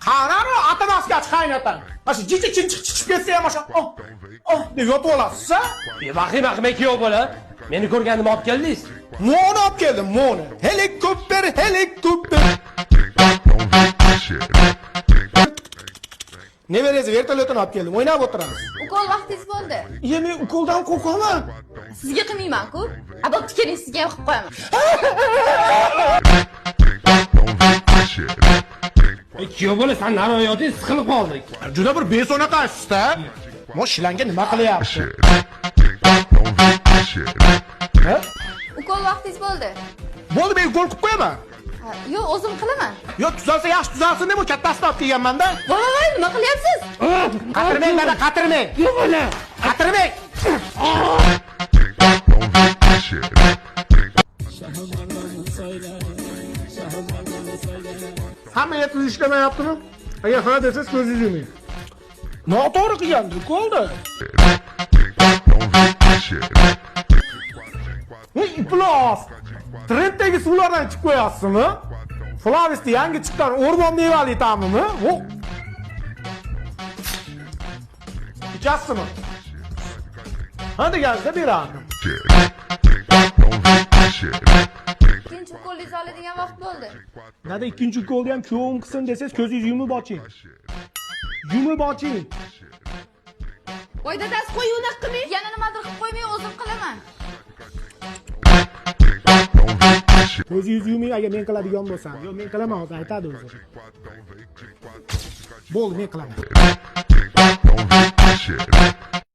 Qarani atamasga qaynatan. Mana shu jichi chiqib ketsa ham o'sha deb yotib olasiz-a? Vahima kuyov bola. Meni ko'rganimni olib keldingiz. Moni olib keldim, moni. Helikopter. Ne veresiz? Vertolyotini olib keldim. O'ynab o'tiramiz. Ukol vaqtingiz bo'ldi. Men ukoldan qo'rqaman. Sizga qilmayman-ku. Adobni keling, sizga ham qilib qo'yaman. Kuyov bola, sen naroyoting siqilib qoldik. Juda bir beso'naqasiz-da. Moshilanga nima qilyapti? Ukol vaqtingiz bo'ldi. Bo'ldi, men ukol qilib qo'yaman. Yo'q, o'zim qilaman. Yo, tuzalsa yaxshi tuzalsin deb kattasini olib kelganman-da. Voy, nima qilyapsiz? Qatirmang, mana qatirmang. Kuyov bola. Qatirmang. Hamma yerda ishlamayaptimi? Agar ha desangiz ko'zingizni yuming. Noto'g'ri qilgandi, ukolda. Iflos! Trenddagi suvlardan ichib qo'yasizmi? Flavisda yangi chiqqan o'rmon mevali ta'mimi? Ichasizmi? Ha deganingizda berardim. Ikkinchi ukolingizni oladigan vaqt bo'ldi. Nada ikkinchi ukolni ham kuyovim qilsin desangiz ko'zingizni yumib oching. Yumib oching. Voy dadasi, qo'y unaqa qilmang. Yana nimadir qilib qo'ymay, o'zim qilaman. Ko'zingizni yuming agar men qiladigan bo'lsam. Yo'q, men qilaman, hozir aytadi o'zi. Bo'ldi, men qilaman.